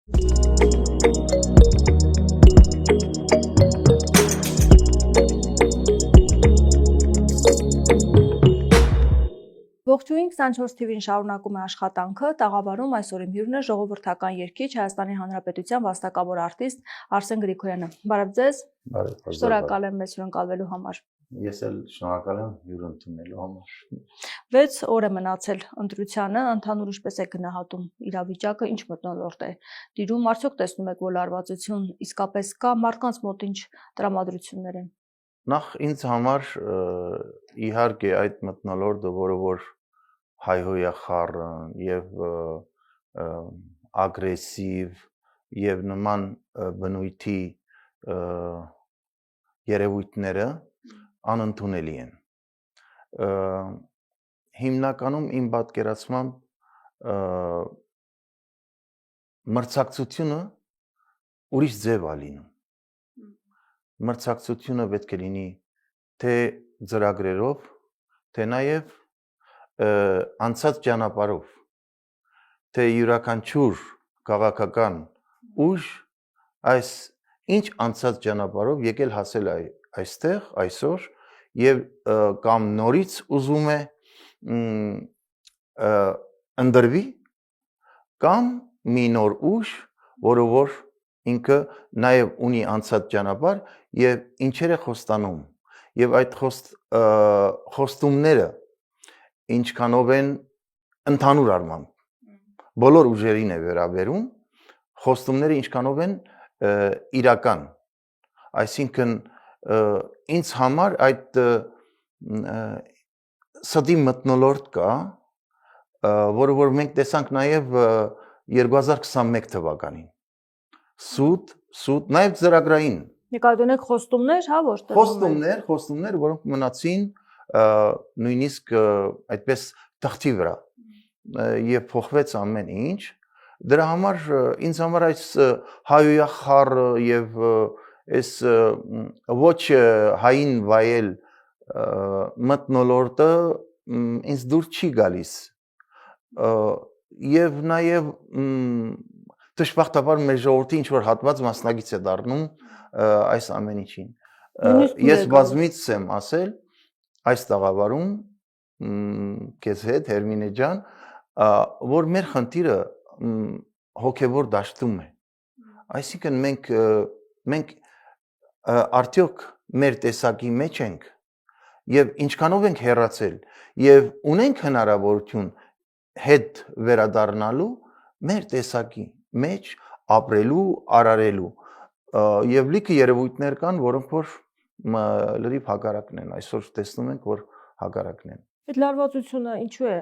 Ողջույն 24 TV-ին շարունակում է աշխատանքը, տաղավարում այսօր իմ հյուրն է ժողովրդական երգիչ Հայաստանի Հանրապետության վաստակավոր արտիստ Արսեն Գրիգորյանը։ Բարև ձեզ։ Շնորհակալ եմ մեզ հյուրընկալվելու համար։ Ես էլ շնորհակալ եմ հյուր ընդունելու համար։ 6 օր է մնացել ընտրությանը, ընդհանուր ինչպես է գնահատում իրավիճակը, ինչ մթնոլորտ է տիրում, արդյոք տեսնում եք, որ լարվածություն իսկապես կա, մարդկանց մոտ ինչ տրամադրություններ են։ Նախ ինձ համար իհարկե այդ մթնոլորտը, որը որ հայհոյախառն եւ ագրեսիվ եւ նման բնույթի երևույթները անընդունելի են։ Հիմնականում իմ պատկերացմամբ մրցակցությունը ուրիշ ձև է լինում։ Մրցակցությունը պետք է լինի թե ծրագրերով, թե նաև անցած ճանապարհով, թե յուրաքանչյուր քաղաքական ուժ այս ինչ անցած ճանապարհով եկել հասել այստեղ այսօր եւ կամ նորից ուզում է ընդրվի կամ մի նոր ուժ, որը որ ինքը նաև ունի անցած ճանապարհ եւ ինչեր է խոստանում եւ այդ խոստումները ինչքանով են ընդհանուր առմամբ բոլոր ուժերին է վերաբերում, խոստումները ինչքանով են իրական, այսինքն ինձ համար այդ սդի մթնոլորտ կա, որը որ մենք տեսանք նաև 2021 թվականին, սուտ, նաև ծրագրային նկատի ունեք խոստումներ, հա, որ խոստումներ, որոնք մնացին նույնիսկ այդպես թղթի վրա եւ փոխվեց ամեն ինչ, դրա համար ինձ համար այս հայոյախառը եւ այս ոչ հային վայել մթնոլորտը ինձ դուր չի գալիս եւ նաեւ դժբախտաբար մեր ժողովրդի ինչ որ հատված մասնագից է դառնում այս ամեն ինչին։ Ես բազմից եմ ասել այս տաղավարում քեզ հետ Հերմինե ջան, որ մեր խնդիրը հոգևոր դաշտում է։ Այսինքն մենք արդյոք մեր տեսակի մեջ ենք եւ ինչքանով ենք հեռացել եւ ունենք հնարավորություն հետ վերադառնալու մեր տեսակի մեջ ապրելու, արարելու եւ լիքը երևույթներ կան, որոնք որ լրիվ հակառակն են, այսօր տեսնում ենք, որ հակառակն են։ Այդ լարվածությունը ինչու է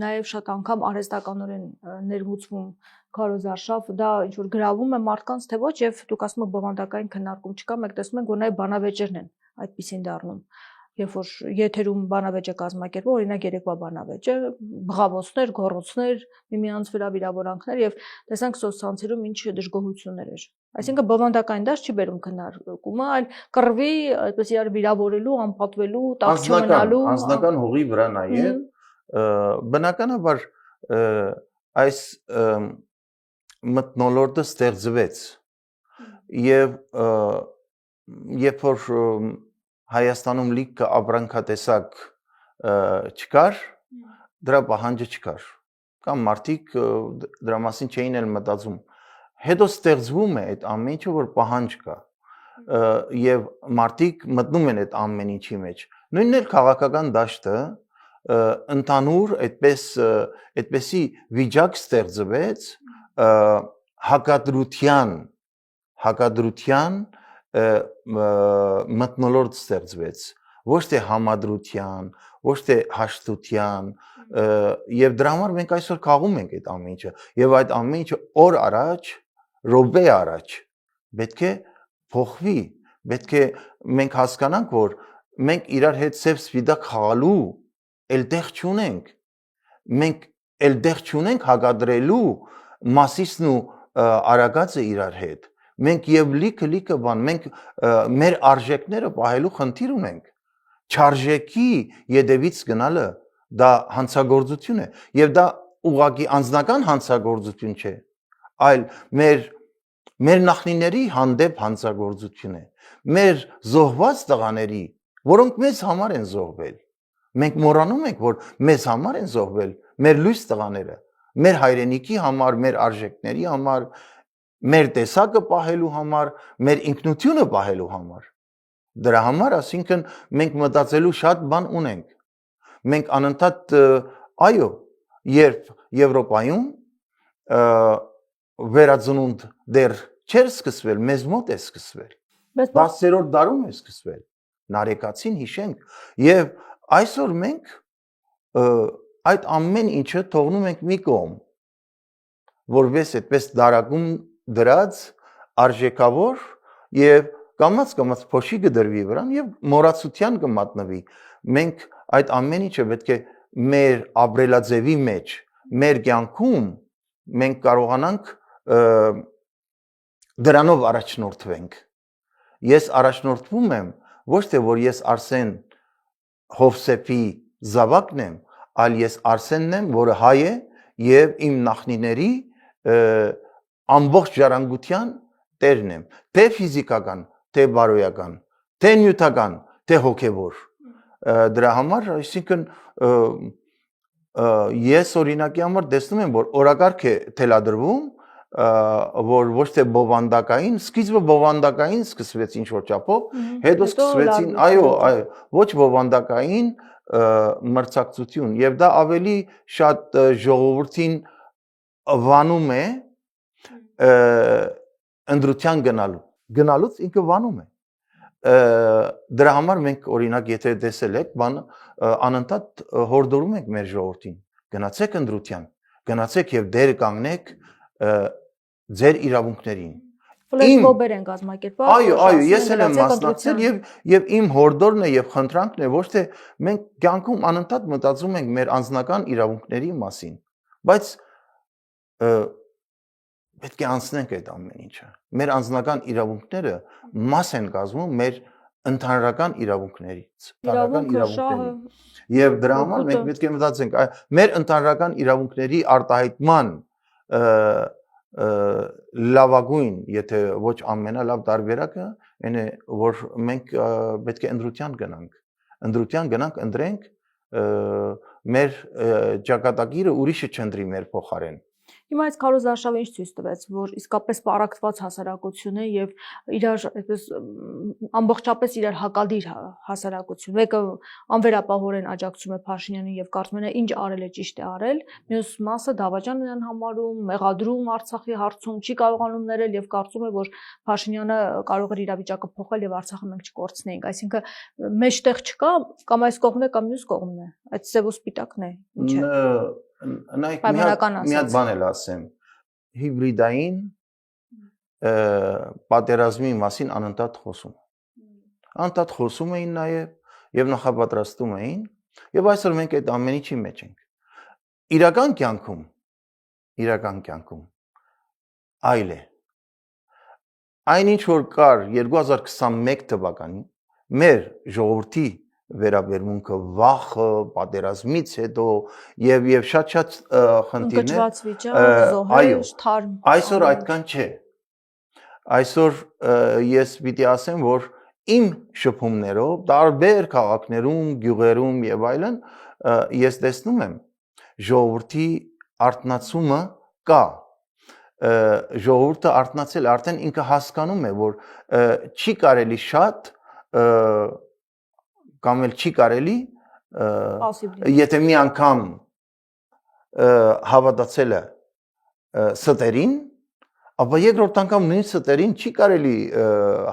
նաև շատ անգամ արհեստականորեն ներմուծվում քարոզարշավ, դա ինչ որ գրավում է մարդկանց, թե ոչ, եւ դուք ասում եք բովանդակային քննարկում չկա, մենք տեսնում ենք, որ նաև բանավեճերն են այդպեսին դառնում։ Երբ որ եթերում բանավեճ է կազմակերպվում, օրինակ երեկվա բանավեճը, բղավոցներ, գոռոցներ, միմյանց վրա վիրավորանքներ եւ տեսանք սոցցանցերում ինչ դժգոհություններ էր։ Այսինքն բովանդակային դաշտ չի բերում քննարկումը, այլ կռվի, այդպես իրար վիրավորելու, անպատվելու, տաղ չմնալու, անձնական հողի վրա նաեւ բնականաբար այս մթնոլորտը ստեղծվեց եւ երբ որ Հայաստանում լիքը ապրանքատեսակ չկար, դրա պահանջը չկար, կամ մարդիկ դրա մասին չէին էլ մտածում։ Հետո ստեղծվում է այդ ամեն ինչը, որ պահանջ կա, եւ մարդիկ մտնում են այդ ամեն ինչի մեջ։ Նույնն էլ քաղաքական դաշտը ընդհանուր այդպեսի վիճակ ստեղծվեց հակադրության մթնոլորտ ստեղծվեց, ոչ թե համադրության, ոչ թե հաշտության, եւ դրա համար մենք այսօր քաղում ենք այդ ամեն ինչը, եւ այդ ամեն ինչը օր առաջ, րոպե առաջ պետք է փոխվի, պետք է մենք հասկանանք, որ մենք իրար հետ սև սպիտակ խաղալու էլ տեղ չունենք, մենք էլ տեղ չունենք հակադրելու մասիսն ու արագածը իրար հետ։ Մենք եւ լիքը բան, մենք մեր արժեքները պահելու խնդիր ունենք։ Չարժեքի յետևից գնալը դա հանցագործություն է եւ դա ուղղակի անձնական հանցագործություն չէ, այլ մեր նախնիների հանդեպ հանցագործություն է, մեր զոհված տղաների, որոնք մեզ համար են զոհվել։ Մենք մոռանում ենք, որ մեզ համար են զոհվել մեր լույս տղաները, մեր հայրենիքի համար, մեր արժեքների համար, մեր տեսակը պահելու համար, մեր ինքնությունը պահելու համար։ Դրա համար, ասինքն մենք մտածելու շատ բան ունենք։ Մենք անընդհատ այո, երբ Եվրոպայում վերածնունդ դեռ չէր սկսվել, մեզ մոտ է սկսվել։ 10-րդ դարում է սկսվել։ Նարեկացին հիշենք, եւ այսօր մենք այդ ամեն ինչը թողնում ենք մի կողմ, որպես այդպես դարակում դրած արժեքավոր եւ կամաց փոշի կդրվի վրան եւ մոռացության կմատնվի։ Մենք այդ ամեն ինչը պետք է մեր ապրելաձևի մեջ, մեր կյանքում մենք կարողանանք դրանով առաջնորդվենք։ Ես առաջնորդվում եմ ոչ թե որ ես Արսեն Հովսեփի զավակն եմ, այլ ես Արսենն եմ, որը հայ է եւ իմ նախնիների ամբողջ ժառանգության տերն եմ, թե ֆիզիկական, թե բարոյական, թե նյութական, թե հոգեվոր։ Դրա համար, այսինքն ես օրինակի համար տեսնում եմ, որ օրակարգ է թելադրվում, որ ոչ թե բովանդակային, սկիզբը բովանդակային սկսվեց ինչ որ չափով, հետո սկսվեցին, այո, ոչ բովանդակային մրցակցություն, եւ դա ավելի շատ ժողովրդին վանում է ընդրության գնալուց ինքը վանում է։ Դրա համար մենք օրինակ եթե տեսել եք, անընդհատ հորդորում ենք մեր ժողովրդին, գնացեք ընդրության, գնացեք եւ դեր կանգնեք ձեր իրավունքներին։ Ֆլեշմոբեր են կազմակերպել։ Այո, ես էլ եմ մասնակցել եւ իմ հորդորն է եւ խնդրանքն է, ոչ թե մենք կյանքում անընդհատ մտածում ենք մեր անձնական իրավունքների մասին, բայց պետք է անցնենք այդ ամեն ինչը։ Մեր անձնական իրավունքները մաս են կազմում մեր ընդհանրական իրավունքներից, եւ դրա համար մենք պետք է մտածենք մեր ընդհանրական իրավունքների արտահայտման լավագույն, եթե ոչ ամենալավ տարբերակը, այն է, որ մենք պետք է ընդրության գնանք, ընտրենք մեր ճակատագիրը ուրիշը չընտրի մեր փոխարեն։ Հիմա այս քարոզարշավը ինչ ցույց տվեց, որ իսկապես պարակված հասարակություն է եւ իրար այդպես ամբողջապես իրար հակադիր հասարակություն։ Մեկը անվերապահորեն աջակցում է Փաշինյանին եւ կարծում է ինչ արել է ճիշտ է արել, մյուս մասը դավաճան են համարում, մեղադրում Արցախի հարցում, չի կարողանում ներել եւ կարծում է, որ Փաշինյանը կարող է իրավիճակը փոխել եւ Արցախը մենք չկորցնեինք։ Այսինքն մեջտեղ չկա, կամ այս կողմն է, կամ մյուս կողմն է։ Այդ սև ու սպիտակն է, ինչ է։ Նայեք, մի հատ բան էլ ասեմ, հիբրիդային պատերազմի մասին անընդհատ խոսում էին նաև եւ նախապատրաստում էին, եւ այսօր մենք այդ ամեն ինչի մեջ ենք։ Իրական կյանքում այլ է։ Այնինչ որ կար 2021 թվականին մեր ժողովրդի վերաբերմունքը, վախը, պատերազմից հետո եւ շատ խնդիրներ, զոհեր, թարմ։ Այսօր այդքան չէ։ Այսօր ես պիտի ասեմ, որ իմ շփումներով տարբեր քաղաքներում, գյուղերում եւ այլն ես տեսնում եմ ժողովրդի արթնացումը կա։ Ժողովուրդը արթնացել, արդեն ինքը հասկանում է, որ չի կարելի շատ կամ էլ չի կարելի եթե մի անգամ հավատացել է ստերին, ապա երկրորդ անգամ նույն ստերին չի կարելի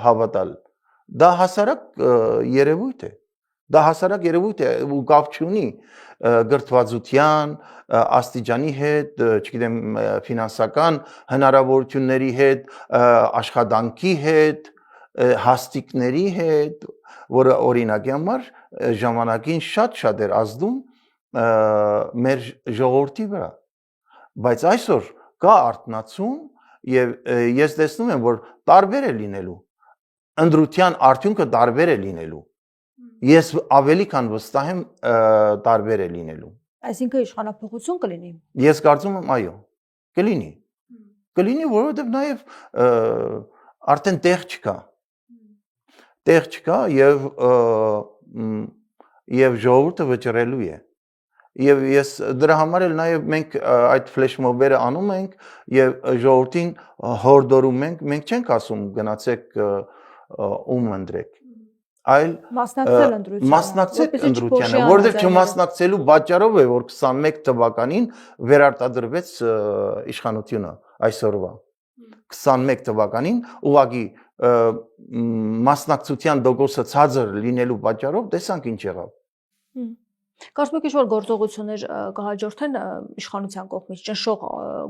հավատալ։ Դա հասարակ երևույթ է։ Դա հասարակ երևույթ է ու կապ չունի գրթվածության, աստիճանի հետ, չգիտեմ, ֆինանսական հնարավորությունների հետ, աշխատանքի հետ, հաստիկների հետ, որը օրինակի համար ժամանակին շատ էր ազդում մեր ժողովրդի վրա, բայց այսօր կա արթնացում եւ ես տեսնում եմ, որ տարբեր է լինելու, ընդրության արդյունքը տարբեր է լինելու, ես ավելի քան վստահ եմ տարբեր է լինելու։ Այսինքն իշխանափոխություն կլինի։ Ես կարծում եմ, այո, կլինի։ կլինի, որովհետև նաև արդեն տեղ չկա։ Տեղ չկա եւ ժողովուրդը վճռելու է։ Եվ ես դրա համար էլ նաև մենք այդ ֆլեշ մոբերը անում ենք եւ ժողովրդին հորդորում ենք, մենք չենք ասում գնացեք ում ընտրեք, այլ մասնակցել ընտրությանը, որովհետև չմասնակցելու պատճառով է, որ 21 թվականին վերարտադրվեց իշխանությունը այսօրվա։ 21 թվականին ուղղակի մասնակցության դոկոսը ցածր լինելու պատճառով տեսանք ինչ եղավ։ Կարծում եք ինչ-որ գործողություններ կհաջորդեն իշխանության կողմից, ճնշող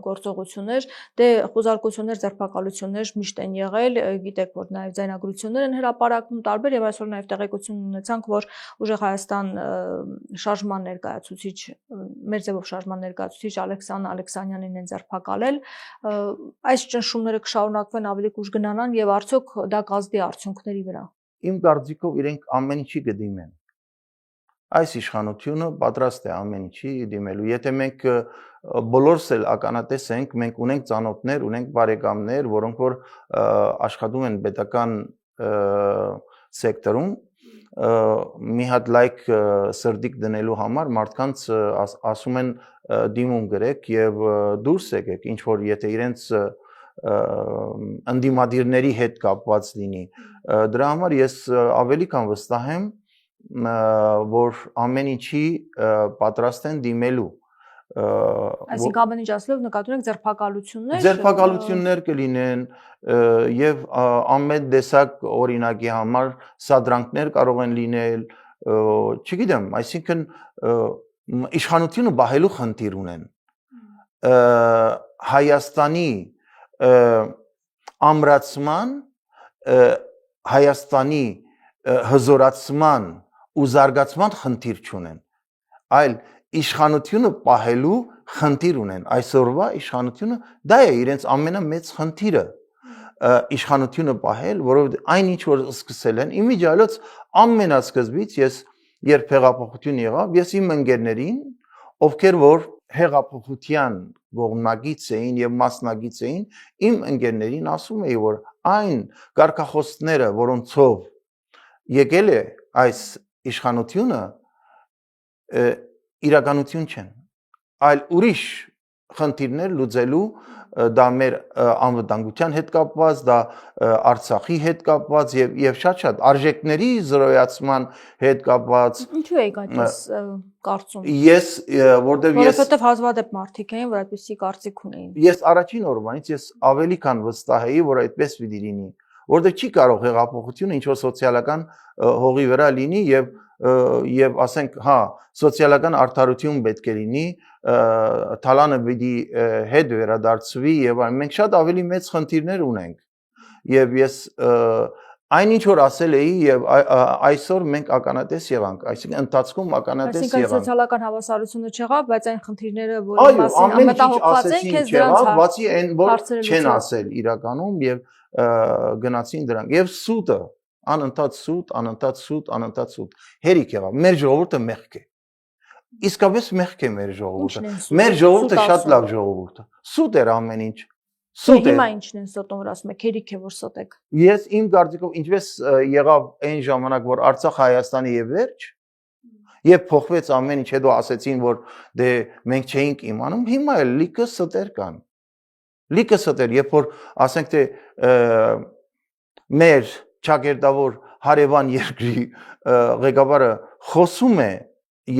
գործողություններ, դե խոզարկություններ, ձերբակալություններ միշտ են եղել, գիտեք, որ նաև ձայնագրություններ են հրապարակվում տարբեր եւ այսօր նաև տեղեկություն ունեցանք, որ ուժեղ Հայաստան շարժման ներկայացուցիչ, մեր ձևով շարժման ներկայացուցիչ Ալեքսան Ալեքսանյանին են ձերբակալել, այս ճնշումները կշարունակվեն, ավելի ուշ գնանան եւ արդյոք դա կազդի արդյունքների վրա։ Իմ կարծիքով իրենք ամեն ինչի կդիմեն։ Այս իշխանությունը պատրաստ է ամեն ինչի դիմելու։ Եթե մենք բոլորս էլ ականատես ենք, մենք ունենք ծանոթներ, ունենք բարեկամներ, որոնք որ աշխատում են պետական սեկտորում, մի հատ լայք սրդիկ դնելու համար մարդկանց ասում են դիմում գրեք եւ դուրս եկեք, ինչ որ եթե իրենց ընդդիմադիրների հետ կապված լինի։ Դրա համար ես ավելի քան վստահ եմ, որ ամեն ինչի պատրաստ են դիմելու։ Այսինքն ամեն ինչ ասելով նկատի ունեք ձերբակալություններ։ Ձերբակալություններ կլինեն եւ ամեն տեսակ օրինակի համար սադրանքներ կարող են լինել, չգիտեմ, այսինքն իշխանությունը բահելու խնդիր ունեն։ Հայաստանի ամրացման, Հայաստանի հզորացման ու զարգացման խնդիր չունեն, այլ իշխանությունը պահելու խնդիր ունեն։ Այսօրվա իշխանությունը դա է իրենց ամենամեծ խնդիրը, իշխանությունը պահել, որովհետև այն ինչ որ սկսել են, իմիջիալոց ամենասկզբից ես երբ հեղափոխություն եղավ, ես իմ ընկերներին, ովքեր որ հեղափոխության կողմնակից էին եւ մասնակից էին, իմ ընկերներին ասում էի, որ այն կարգախոսները, որոնցով եկել է այս իշխանությունը, իրականություն չեն, այլ ուրիշ խնդիրներ լուծելու, դա մեր անվտանգության հետ կապված, դա Արցախի հետ կապված եւ շատ արժեքների զրոյացման հետ կապված։ Ինչու եք այդպես կարծում։ Ես որովհետեւ հազվադեպ մարդիկ էին, որ այդպեսի կարծիք ունեին։ Ես առաջին օրվանից ես ավելի քան վստահ էի, որ այդպես պիտի լինի, որովհետեւ չի կարող հեղափոխությունը ինչ որ սոցիալական հողի վրա լինի եւ ասենք, հա, սոցիալական արդարություն պետք է լինի, թալանը պիտի հետ վերադարձվի եւ մենք շատ ավելի մեծ խնդիրներ ունենք։ Եվ ես այն ինչ որ ասել էի եւ այսօր մենք ականատես եղանք, այսինքն ընթացքում ականատես եղանք։ Այսինքն սոցիալական հավասարությունը չեղավ, բայց այն խնդիրները, որոնց մասին անմտահոգված են, քեզ դրանց բացի այն որ չեն ասել իրականում եւ գնացին դրանք եւ սուտը անընդհատ սուտ հերիք եղավ։ Մեր ժողովուրդը մեղք է։ Իսկապես մեղք է մեր ժողովուրդը։ Մեր ժողովուրդը շատ լավ ժողովուրդ է։ Սուտ էր ամեն ինչ։ Սուտ է։ Հիմա ինչն են ստում, որ ասում եք, հերիք է որ ստեք։ Ես իմ կարծիքով ինչպես եղավ այն ժամանակ, որ Արցախ Հայաստանի եւ վերջ, եւ փոխվեց ամեն ինչ, հետո ասեցին, որ դե մենք չէինք իմանում, հիմա էլ լիքը ստեր կան։ Լիքը ստեր, երբ որ ասենք թե մեր ճակերտավոր հարևան երկրի ղեկավարը խոսում է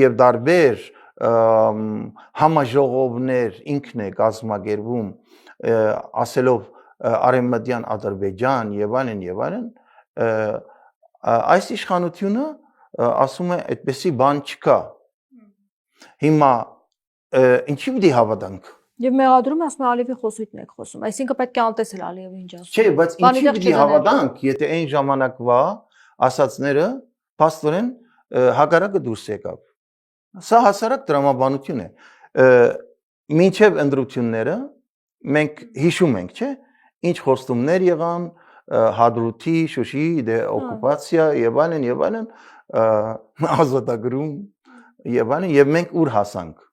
եւ դարբեր համաժողովներ ինքն է կազմակերպում ասելով Արևմտյան Ադրբեջան եւ այլն, այս իշխանությունը ասում է այդպեսի բան չկա։ Հիմա ինչի՞ պիտի հավատանք։ Եվ մեղադրում ասում Ալիևի խոսույթն եք խոսում, այսինքն պետք է անտեսել Ալիևի ինչ ասում։ Չէ, բայց ինչի՞ պիտի հավատանք, եթե այն ժամանակվա ասածները փաստորեն հակառակը դուրս եկավ։ Սա հասարակ տրամաբանություն է։ Մինչև ընտրությունները մենք հիշում ենք, չէ՞, ինչ խոստումներ եղան, Հադրութի, Շուշիի օկուպացիա եւ այլն, ազատագրում եւ այլն, եւ մենք ուր հասանք։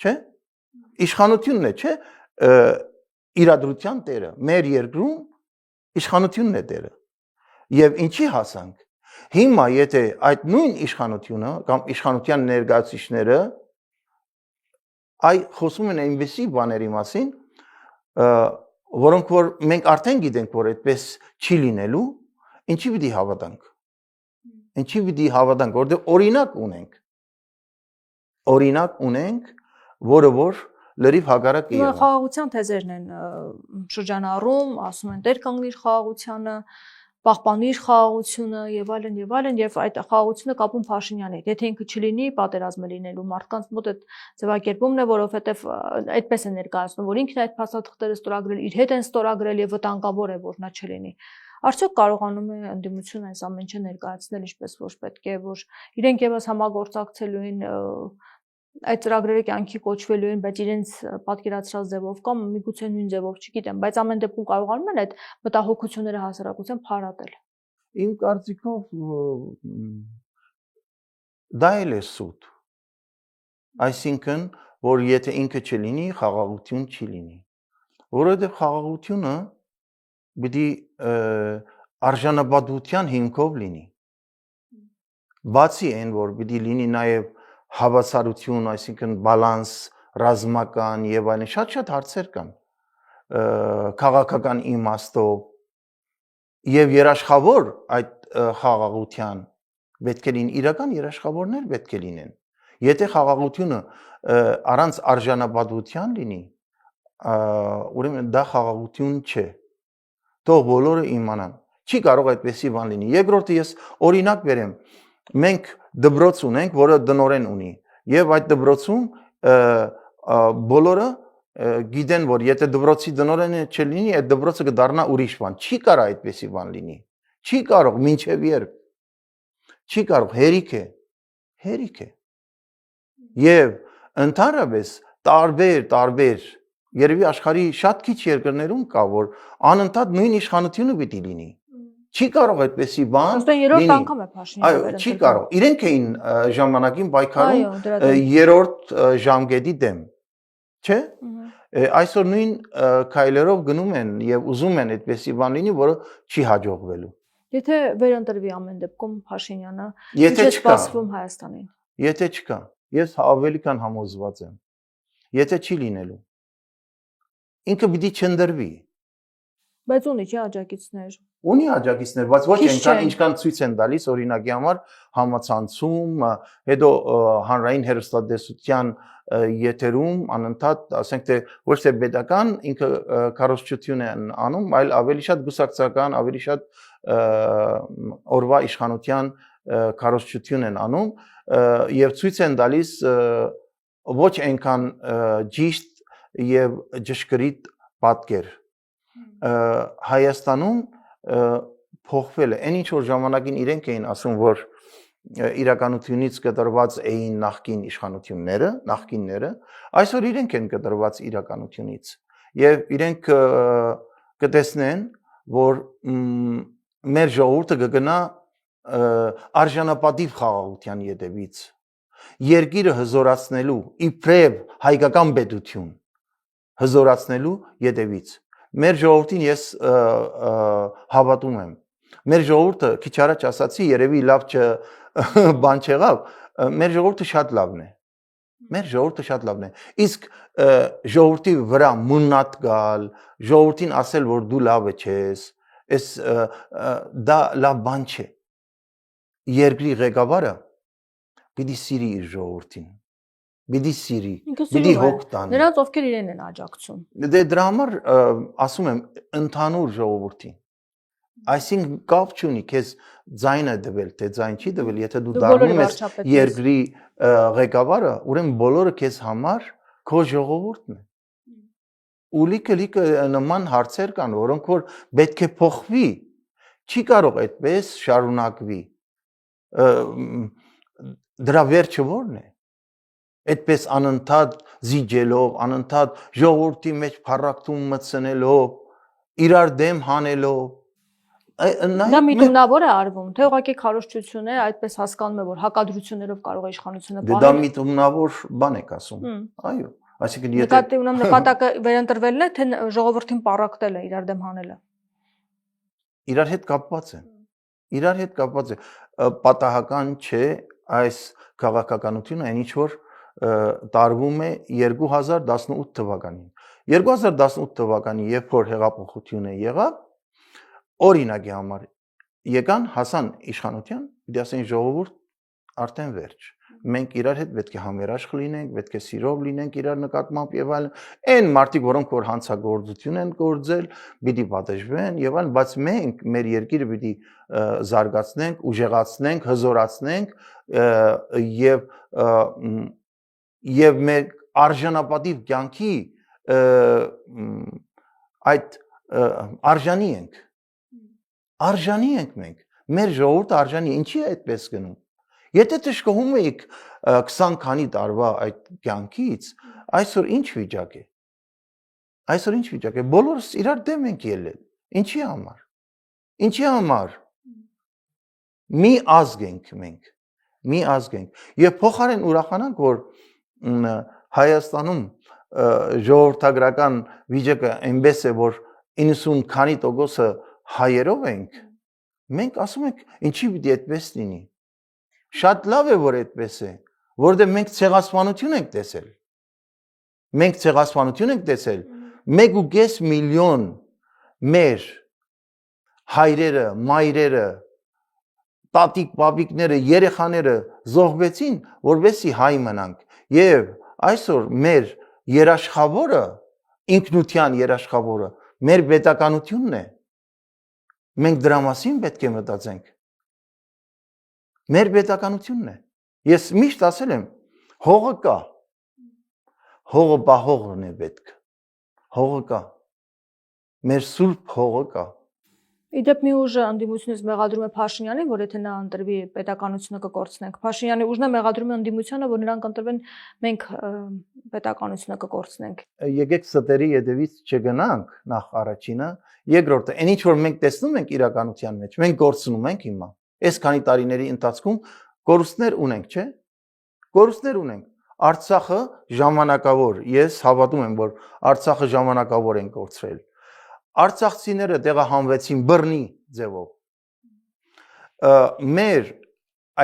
Չէ՞։ Իշխանությունն է, չէ՞, իրադրության տերը, մեր երկրում իշխանությունն է տերը։ Եվ ինչի հասանք։ Հիմա եթե այդ նույն իշխանությունը կամ իշխանության ներկայացուցիչները խոսում են այնպիսի բաների մասին, որոնք որ մենք արդեն գիտենք, որ այդպես չի լինելու, ինչի պիտի հավատանք։ Ինչի պիտի հավատանք, որտեղ օրինակ ունենք, որը որ լրիվ հակառակ է։ Խաղաղության թեզերն են շրջանառում, ասում են տեր կանգնիր խաղաղությանը, պահպանիր խաղաղությունը եւ այլն, եւ այդ խաղաղությունը կապում Փաշինյանի հետ։ Եթե ինքը չլինի, պատերազմ է լինելու մարդկանց մոտ այդ ձևակերպումն է, որովհետեւ այդպես է ներկայացնում, որ ինքն է այդ փաստաթղթերը ստորագրել, իր հետ են ստորագրել եւ վտանգավոր է, որ նա չլինի։ Արդյոք կարողանում է ընդդիմությունը այս ամեն ինչը ներկայացնել ինչպես որ պետք է, որ իրենք եւս համագործակցելու են այդ ծրագրերը կյանքի կոչվելու են, բայց իրենց պատկերացրած ձևով կամ միգուցե նույն ձևով, չգիտեմ, բայց ամեն դեպքում կարողանում են այդ մտահոգությունները հասարակության փարատել։ Իմ կարծիքով դա էլ է սուտ։ Այսինքն, որ եթե ինքը չլինի, խաղաղություն չի լինի։ Որովհետև խաղաղությունը պիտի արժանապատվության հիմքով լինի։ Բացի այն, որ պիտի լինի նաև հավասարություն, այսինքն բալանս, ռազմական եւ այլն, շատ հարցեր կան քաղաքական իմաստով եւ երաշխավոր այդ խաղաղության պետք է լինի, իրական երաշխավորներ պետք է լինեն։ Եթե խաղաղությունը առանց արժանապատվության լինի, ուրեմն դա խաղաղություն չէ։ Թող բոլորը իմանան։ Չի կարող այդպեսի բան լինի։ Երկրորդը ես օրինակ բերեմ։ Մենք դպրոց ունենք, որը դնորեն ունի, եւ այդ դպրոցում բոլորը գիտեն, որ եթե դպրոցի դնորենը չլինի, այդ դպրոցը կդառնա ուրիշ բան։ Չի կարող այդպեսի բան լինի։ Չի կարող մինչև երբ։ Չի կարող, հերիք է։ Եվ ընդհանրապես տարբեր երևի աշխարհի շատ քիչ երկրներում կա, որ անընդհատ նույն իշխանությունը պիտի լինի։ Չի կարող այդպեսի բան լինի։ Երրորդ անգամ է Փաշինյանը վերել։ Այո, չի կարող։ Իրենք էին ժամանակին պայքարում երրորդ ժամկետի դեմ, չէ՞։ Այսօր նույն քայլերով գնում են եւ ուզում են այդպեսի բան լինի, որը չի հաջողվելու։ Եթե վերընտրվի ամեն դեպքում Փաշինյանը, ինչ է սպասվում Հայաստանին։ Եթե չկա, ես ավելի քան համոզված եմ։ Եթե չի լինելու, ինքը պիտի չնդրվի։ Բայց ունի չի աջակիցներ։ Ունի աջակիցներ, բայց ոչ այնքան ինչքան ցույց են տալիս օրինակի համար համացանցում, հետո հանրային հեռուստատեսության եթերում անընդհատ, ասենք թե ոչ թե պետական ինքը քարոզչություն են անում, այլ ավելի շատ գուսակցական, ավելի շատ օրվա իշխանության քարոզչություն են անում եւ ցույց են տալիս ոչ այնքան ճիշտ եւ ճշգրիտ պատկեր։ Հայաստանում փոխվել է, այն ինչ որ ժամանակին իրենք էին ասում, որ իրականությունից կտրված էին նախկին իշխանությունները, այսօր իրենք են կտրված իրականությունից եւ իրենք կտեսնեն, որ մեր ժողովուրդը կգնա արժանապատիվ խաղաղության ետևից, երկիրը հզորացնելու, իբրև հայկական պետություն հզորացնելու ետևից։ Մեր ժողովրդին ես հավատում եմ։ Մեր ժողովուրդը քիչ առաջ ասացի, երևի լավ բան չեղավ, մեր ժողովուրդը շատ լավն է։ Մեր ժողովուրդը շատ լավն է։ Իսկ ժողովրդի վրա մուննատ գալ, ժողովրդին ասել, որ դու լավը չես, դա լավ բան չէ։ Երկրի ղեկավարը պիտի սիրի իր ժողովրդին։ Պիտի սիրի, պիտի հոգ տանի։ Նրանց ովքեր իրեն են աջակցում։ Դե դրա համար ասում եմ ընդհանուր ժողովրդին։ Այսինքն կապ չունի քեզ ձայնը դվել, թե ձայն չի դվել, եթե դու դառնում ես երկրի ղեկավարը, ուրեմն բոլորը քեզ համար քո ժողովուրդն է։ Ու լիքը նման հարցեր կան, որոնք որ պետք է փոխվի։ Չի կարող այդպես շարունակվի։ Դրա վերջը ո՞րն է։ Այդպես անընդհատ զիջելով, անընդհատ ժողովրդի մեջ փառակտում մտցնելով, իրար դեմ հանելով։ Դա միտումնավոր է արվում, թե ուղղակի քարոզչություն է, այդպես հասկանում է, որ հակադրություններով կարող է իշխանությունը պահել։ Դա միտումնավոր բան եք ասում։ Այո, Այսինքն եթե նկատի ունեմ նպատակը վերընտրվելն է, թե ժողովրդին պառակտելը իրար դեմ հանելը։ իրար հետ կապված է։ Իրար հետ կապված է։ Պատահական չէ այս քաղաքականությունը այն ինչ որ տարվում է 2018 թվականին։ 2018 թվականին, երբ որ հեղափոխությունը եղավ, օրինակի համար եկան հասան իշխանության, դե ասեն ժողովուրդ արդեն վերջ։ Մենք իրար հետ պետք է համերաշխ լինենք, պետք է սիրով լինենք իրար նկատմամբ եւ այլն։ Այն մարդիկ, որոնք որ հանցագործություն են գործել, պիտի պատժվեն եւ այլն, բայց մենք մեր երկիրը պիտի զարգացնենք, ուժեղացնենք, հզորացնենք եւ մեր արժանապատիվ կյանքի այդ արժանի ենք։ Արժանի ենք մենք։ Մեր ժողովուրդը արժանի, ինչի է այդպես գնում։ Եթե դժկոհում եք 20 քանի տարվա այդ կյանքից, այսօր ինչ վիճակ է։ Այսօր ինչ վիճակ է։ Բոլորս իրար դեմ ենք ելել։ Ինչի համար։ Ինչի համար։ Մի ազգ ենք մենք։ Մի ազգ ենք։ Եվ փոխարեն ուրախանանք, որ Հայաստանում ժողովրդագրական վիճակը այնպես է, որ 90 քանի տոկոսը հայերով ենք, մենք ասում ենք, ինչի պիտի այդպես լինի։ Շատ լավ է, որ այդպես է, որովհետև մենք ցեղասպանություն ենք տեսել։ Մենք ցեղասպանություն ենք տեսել։ 1.5 միլիոն մեր հայրերը, մայրերը, տատիկ, պապիկները, երեխաները զոհվեցին, որովհետեւ հայ մնանք։ Եվ այսօր մեր երաշխավորը, ինքնության երաշխավորը մեր պետականությունն է։ Մենք դրա մասին պետք է մտածենք։ Մեր պետականությունն է։ Ես միշտ ասել եմ, հողը կա։ Հողը բահողն է պետք։ Հողը կա։ Մեր սուրբ հողը կա։ Իդեպ մի ուժը անդիմությունից մեղադրում է Փաշինյանին, որ եթե նա ընտրվի պետականությունը կկորցնենք։ Փաշինյանի ուժն է մեղադրում է անդիմությանը, որ նրանք ընտրվեն, մենք պետականությունը կկորցնենք։ Եկեք ստերի յետևից չգնանք նախ առաջինը, երկրորդը, այն ինչ որ մենք տեսնում ենք իրականության մեջ, մենք կորցնում ենք հիմա։ Այս քանի տարիների ընթացքում կորուստներ ունենք, չէ՞։ Կորուստներ ունենք։ Արցախը ժամանակավոր, ես հավատում եմ, որ Արցախը ժամանակավոր են կորցրել։ Արցախցիները տեղահանվեցին բռնի ձևով։ Մեր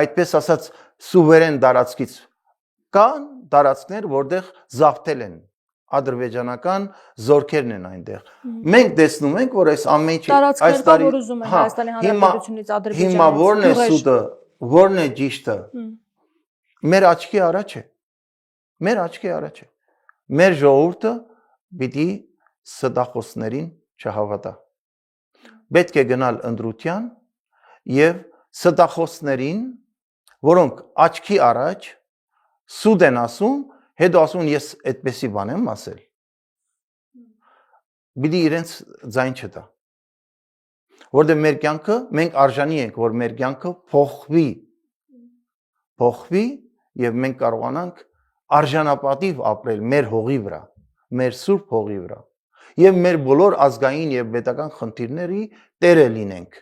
այդպես ասած սուվերեն տարածքից կան տարածքներ, որտեղ զավթել են ադրբեջանական զորքերն են այնտեղ։ Մենք տեսնում ենք, որ այս ամեն ինչը այս տարի ուզում են Հայաստանի Հանրապետությունից Ադրբեջանը։ Հիմա ո՞րն է սուտը, ո՞րն է ճիշտը։ Մեր աչքի առաջ է։ Մեր աչքի առաջ է։ Մեր ժողովուրդը պիտի ստախոսներին չհավատա։ Պետք է գնալ ընտրության եւ ստախոսներին, որոնք աչքի առաջ սուտ են ասում, հետո ասում ես այդպեսի բան եմ ասել։ Պիտի իրենց ձայն չտա։ Որտեղ մեր կյանքը, մենք արժանի ենք, որ մեր կյանքը փոխվի։ Փոխվի եւ մենք կարողանանք արժանապատիվ ապրել մեր հողի վրա, մեր սուրբ հողի վրա։ Եվ մեր բոլոր ազգային եւ պետական խնդիրների տերը լինենք։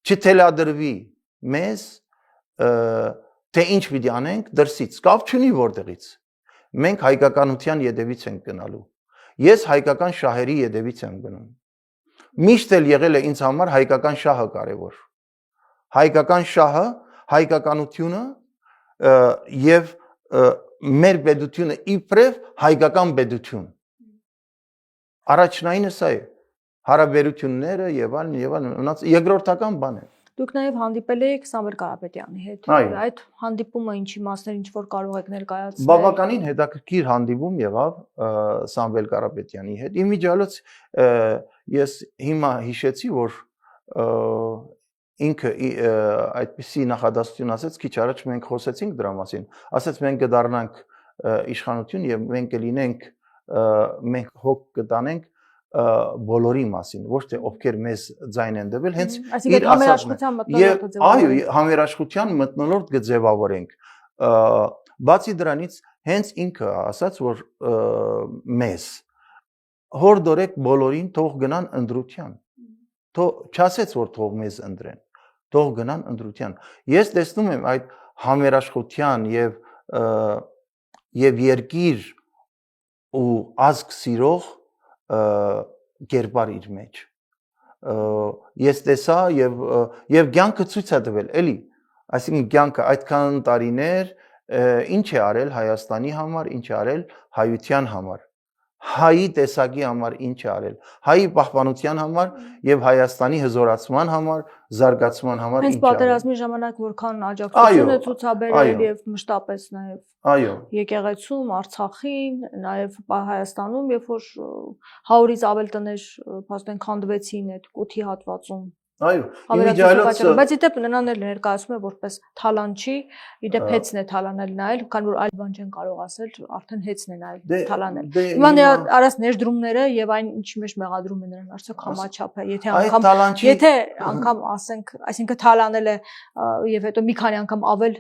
Չթելադրվի մեզ թե ինչ պիտի անենք դրսից, կապ չունի որտեղից։ Մենք հայկականության յետևից ենք գնալու։ Ես հայկական շահերի յետևից եմ գնում։ Միշտ էլ եղել է ինձ համար հայկական շահը կարևոր։ Հայկական շահը, հայկականությունը եւ մեր պետությունը իբրև հայկական պետություն։ Առաջնայինը սա է, հարաբերությունները եւ այլն, երկրորդական բան է։ Դուք նաեւ հանդիպել եք Սամվել Կարապետյանի հետ։ Այդ հանդիպումը ինչի մասներ, ինչ որ կարող եք ներկայացնել։ Բավականին հետաքրքիր հանդիպում եղավ Սամվել Կարապետյանի հետ։ Իմիջիալոց ես հիմա հիշեցի, որ ինքը այդպիսի նախադասություն ասեց, քիչ առաջ մենք խոսեցինք դրա մասին։ Ասեց մենք կդառնանք իշխանություն եւ մենք կլինենք մենք հոգ կտանենք բոլորի մասին, ոչ թե ովքեր մեզ ձայն են տվել, հենց իր համերաշխության մթնոլորտը ձևավորենք։ Այո, համերաշխության մթնոլորտ կձևավորենք։ Բացի դրանից, հենց ինքը ասաց, որ մեզ հորդորեք բոլորին թող գնան ընտրության։ Չասեց, որ թող մեզ ընտրեն, թող գնան ընտրության։ Ես տեսնում եմ այդ համերաշխության եւ երկիր ու ազգ սիրող կերպար իր մեջ ես տեսա եւ կյանքը ցույց է տվել էլի այսինքն կյանքը այդքան տարիներ ինչ է արել Հայաստանի համար ինչ է արել հայության համար հայի տեսակի համար ինչ է արել հայի պահպանության համար եւ Հայաստանի հզորացման համար զարգացման համար հենց պատերազմի ժամանակ որքան աջակցություն է ցուցաբերել եւ մշտապես նաեւ այո եկեղեցում Արցախին նաեւ Հայաստանում երբ որ 100-ից ավել տներ փաստորեն քանդվեցին այդ կոթի հատվածում այո Իմիջիայլոց բայց իդեպ նրան էլ ներկայացում է որպես թալանչի իդեպ հեծն է թալանել նայել քան որ այլ բան չեն կարող ասել արդեն հեծն է նայել թալանել հիմա արած ներդրումները եւ այն ինչի մեջ մեղադրում են նրան արդյոք համաչափ է եթե անգամ ասենք այսինքն թալանել է եւ հետո մի քանի անգամ ավել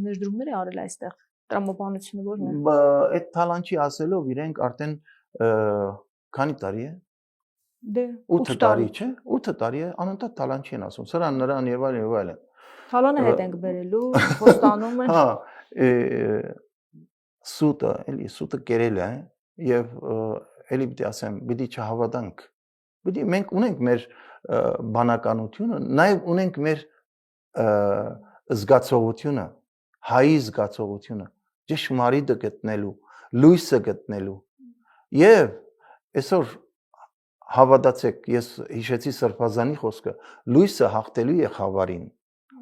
ներդրումներ է արել այստեղ տրամաբանությունը որն է այդ թալանչի ասելով իրենք արդեն քանի տարի է Դե 8 տարի չէ 8 տարի է անընդհատ թալանչի են ասում սրան նրան եւ այլն թալանը հետ ենք բերելու խոստանում են հա սուտը կերել է եւ էլի պիտի ասեմ պիտի չհավատանք պիտի մենք ունենք մեր բանականությունը նաեւ ունենք մեր զգացողությունը հայի զգացողությունը ճշմարիտը գտնելու լույսը գտնելու եւ այսօր հավատացեք ես հիշեցի Սրբազանի խոսքը լույսը հաղթելու է խավարին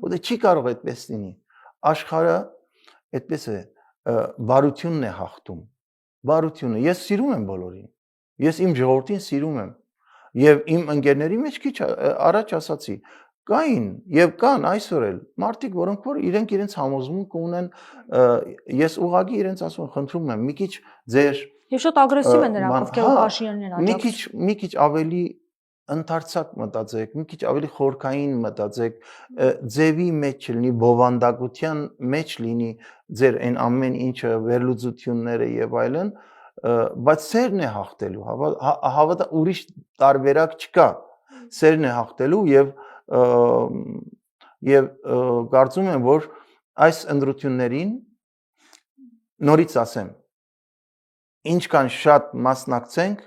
որտե չի կարող այդպես լինի աշխարհը այդպես է բարությունն է հաղթում բարությունը ես սիրում եմ բոլորին ես իմ ժողովրդին սիրում եմ եւ իմ ընկերների մեջ քիչ առաջ ասացի կային եւ կան այսօր էլ մարդիկ որոնք որ իրենք իրենց համոզմունք ունեն ես ուղղակի իրենց ասում խնդրում եմ մի քիչ ձեր Եվ շատ ագրեսիվ են նրանք, ովքեր Փաշինյանին են աջակցում։ Մի քիչ ավելի ընդարձակ մտածեք, մի քիչ ավելի խորքային մտածեք, ձևի մեջ չլինի, բովանդակության մեջ լինի ձեր այն ամեն ինչը, վերլուծությունները եւ այլն, բայց սերն է հաղթելու, հավատա ուրիշ տարբերակ չկա։ Սերն է հաղթելու եւ կարծում եմ, որ այս ընտրություններին նորից ասեմ ինչքան շատ մասնակցենք,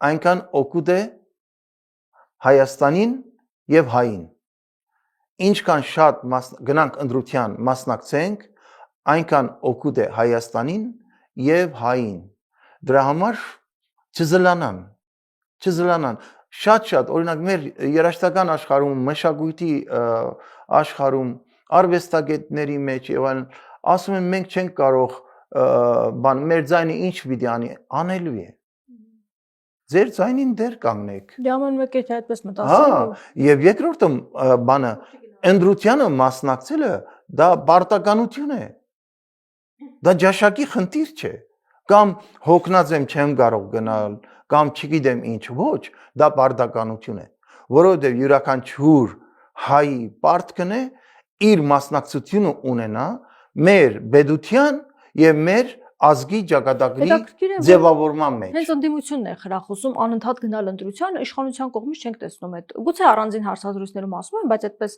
այնքան օգուտ է Հայաստանին եւ հային։ Ինչքան շատ գնանք ընտրության մասնակցենք, այնքան օգուտ է Հայաստանին եւ հային։ Դրա համար չզլանան։ Շատ օրինակ մեր երաժշտական աշխարհում, մշակույթի աշխարհում, արվեստագետների մեջ եւ այլն ասում են մենք չենք կարող մեր ձայնը ինչ պիտի անի անելու է ձեր ձայնին դեր կանգնեք դե ամեն մեկը այդպես մտածում հա եւ երկրորդը բանը ընտրությանը մասնակցելը դա պարտականություն է դա ջաշակի խնդիր չէ կամ հոգնած եմ չեմ կարող գնալ կամ չգիտեմ ինչ ոչ դա պարտականություն է որովհետեւ յուրաքանչյուր հայ պարտքն է իր մասնակցությունը ունենա մեր բեդության եւ մեր ազգի ճակատագրի ձևավորման մեջ։ Հենց ընդդիմությունն է խրախուսում անընդհատ գնալ ընտրության, իշխանության կողմից չենք տեսնում այդ։ Գուցե առանձին հարցազրույցներում ասում են, բայց այդպես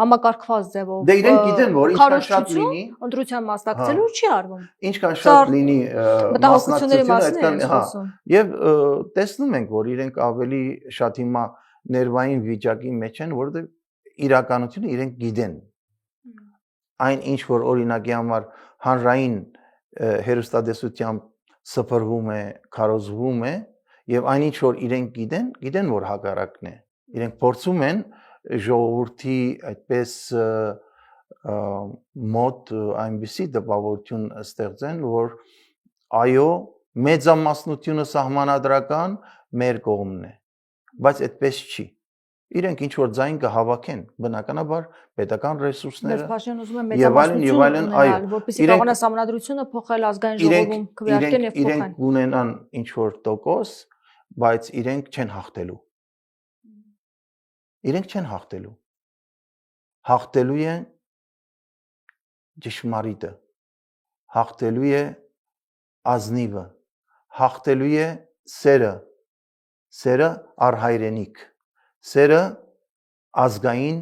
համակարգված ձևով։ Դե իրենք գիտեն, որ ինչքան շատ լինի ընտրության մասնակցելու չի արվում։ Ինչքան շատ լինի մտահոգությունների մասին են խոսում։ Եվ տեսնում ենք, որ իրենք ավելի շատ հիմա ներվային վիճակի մեջ են, որովհետեւ իրականությունը իրենք գիտեն։ Այն ինչ որ օրինակի համար հանրային հերոստատեսությամբ սփռվում է, քարոզվում է եւ այն ինչ որ իրենք գիտեն որ հակառակն է։ Իրենք փորձում են ժողովրդի այդպես մոտ այնպիսի դպավորություն ստեղծեն, որ այո, մեծամասնությունը սահմանադրական մեր կողմն է, բայց այդպես չի։ Իրենք ինչ որ ձայն կհավաքեն, բնականաբար պետական ռեսուրսները եւ այլն, որպեսզի կարողանա համանդրությունը փոխել ազգային ժողովում քվեարկեն եւ փոխեն։ Իրենք ունենան ինչ որ տոկոս, բայց իրենք չեն հաղթելու։ Իրենք չեն հաղթելու։ Հաղթելու է ճշմարիտը։ Հաղթելու է ազնիվը։ Հաղթելու է սերը առհայրենիք։ Սերը ազգային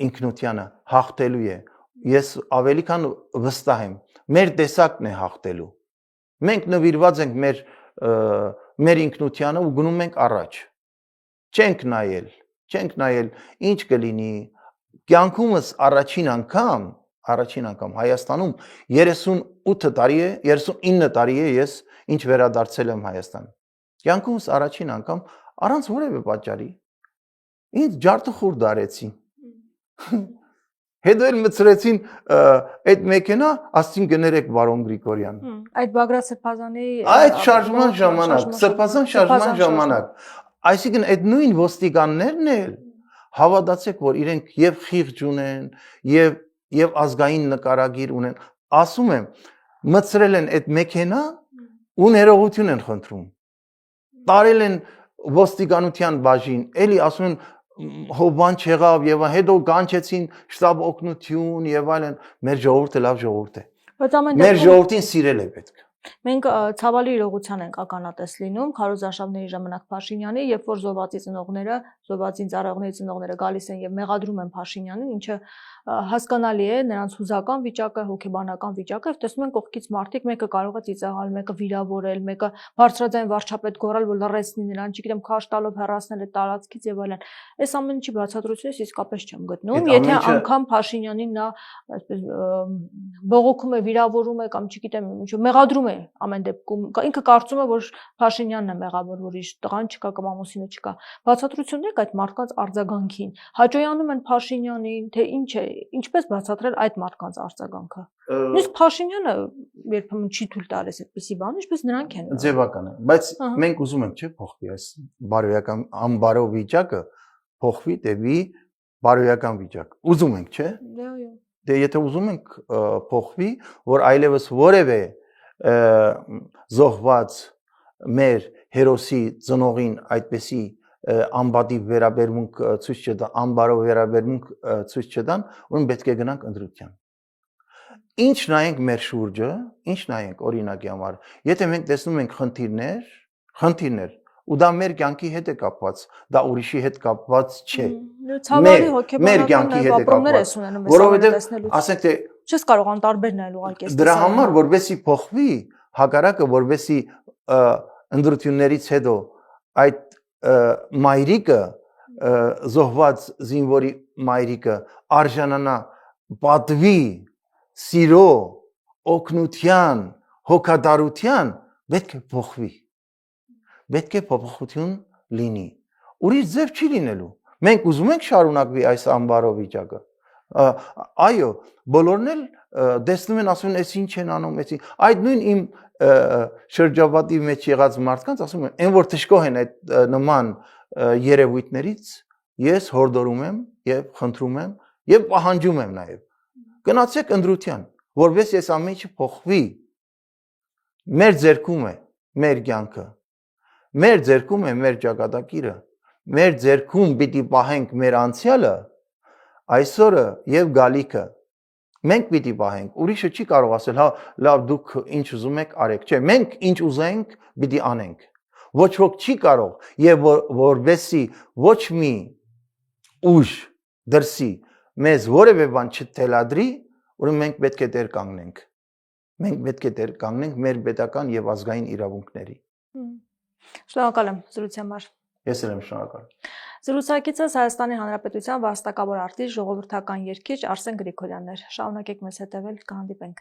ինքնությանը հաղթելու է։ Ես ավելի քան վստահ եմ, մեր տեսակն է հաղթելու։ Մենք նվիրված ենք մեր ինքնությանը ու գնում ենք առաջ։ Չենք նայել ինչ կլինի։ Կյանքումս առաջին անգամ Հայաստանում 38 տարի է, 39 տարի է ես ինչ վերադարձել եմ Հայաստան։ Կյանքումս առաջին անգամ առանց որևէ պատճառի ինձ ջարդախուր դարեցին։ Հետո էլ մցրեցին այդ մեքենա, ասցին գներեք բարոն Գրիգորյան։ Այդ Բագրատ Սրբազանի այդ շարժման ժամանակ, Սրբազան շարժման ժամանակ, այսինքն այդ նույն ոստիկաններն էլ հավատացեք, որ իրենք եւ խիղճ ունեն, եւ ազգային նկարագիր ունեն, ասում եմ, մցրել են այդ մեքենա ու ներողություն են խնդրում։ Տարել են ոստիկանության բաժին, էլի ասում են հոբան չեղավ եւ հետո կանչեցին շտաբ օգնություն եւ այլն, մեր ժողովուրդը լավ ժողովուրդ է։ Մեր ժողովրդին սիրել է պետք։ Մենք ցավալի իրողության ենք ականատես լինում քարոզարշավների ժամանակ Փաշինյանի, երբ որ զոհվածի ծառայողների ծնողները գալիս են եւ մեղադրում են Փաշինյանին, ինչը հասկանալի է, նրանց հուզական վիճակը, հոգեբանական վիճակը, եւ տեսնում են կողքից մարդիկ, մեկը կարող է ծիծաղալ, մեկը վիրավորել, մեկը բարձրաձայն վարչապետ գոռալ, որ լռեցնի նրան, չգիտեմ, քաշ տալով հեռացնել է տարածքից եւ այլն։ Այս ամենը չի բացատրությունից իսկապես չեմ գտնում, եթե անգամ Փաշինյանին նա այսպես բողոքում է, վիրավորում է կամ չգիտեմ, ինչ մեղադրում է ամեն դեպքում, ինքը կարծում է, որ Փաշինյանն է մեղավոր, որ իր տղան չկա կամ ամուսինը չկա։ Բացատրություններ կա այդ մարդկանց արձագանքին։ Հաճոյանում են Փաշինյանին, թե ինչ է, ինչպես բացատրել այդ մարդկանց արձագանքը։ Իսկ Փաշինյանը երբեմն չի թույլ տալիս այդպիսի բան, ինչպես նրանք են։ Ձևական է, բայց մենք ուզում ենք, չէ՞, փոխվի այս բարոյական անբարո վիճակը, փոխվի դեպի բարոյական վիճակ։ Ուզում ենք, չէ՞։ Դե եթե ուզում ենք փոխվի, որ այլևս որևէ զոհված մեր հերոսի ծնողին այդպեսի անբադի վերաբերմունք ցույց չտան, անբարո վերաբերմունք ցույց չտան, ուրեմն պետք է գնանք ընտրության։ Ինչ նայենք մեր շուրջը, ինչ նայենք օրինակի համար, եթե մենք տեսնում ենք խնդիրներ, ու դա մեր կյանքի հետ է կապված, դա ուրիշի հետ կապված չէ։ Մեր կյանքի հետ է կապված, որովհետև ասենք թե չես կարող անտարբեր նայել ուղղակի։ Դրա համար, որովհետեւ փոխվի հակառակը, որովհետեւ ընտրություններից հետո այդ մայրիկը, զոհված զինվորի մայրիկը արժանանա պատվի, սիրո, օգնության, հոգատարության, պետք է փոխվի։ Պետք է փոփոխություն լինի։ Ուրիշ ձև չի լինելու։ Մենք ուզում ենք շարունակվի այս անբարո վիճակը։ Այո, բոլորն էլ տեսնում են, ասում են, «Էս ինչ են անում, էս այդ նույն իմ շրջապատի մեջ եղած մարդկանց ասում են, այն որ թշկող են այդ նման երևույթներից, ես հորդորում եմ եւ խնդրում եմ եւ պահանջում եմ նաեւ գնացեք ընտրության, որովհետեւ այս ամեն ինչը փոխվի։ Մեր ձեռքում է մեր կյանքը, մեր ձեռքում է մեր ճակատագիրը, մեր ձեռքում պիտի պահենք մեր անցյալը, այսօրը եւ գալիքը։ Մենք պիտի պահենք, ուրիշը չի կարող ասել, հա, լավ դուք ինչ ուզում եք արեք, չէ, մենք ինչ ուզենք, պիտի անենք։ Ոչ ոք չի կարող եւ որովհետեւ ոչ մի ուժ դրսի մեզ որևէ բան չթելադրի, ուրեմն մենք պետք է դեր կանգնենք։ Մենք պետք է դեր կանգնենք մեր պետական եւ ազգային իրավունքների։ Շնորհակալ եմ զրույցի համար։ Ես էլ եմ շնորհակալ։ Զրուցակիցս Հայաստանի Հանրապետության վաստակավոր արտիստ, ժողովրդական երգիչ Արսեն Գրիգորյանն էր։ Շարունակեք մեզ հետևել, կհանդիպենք։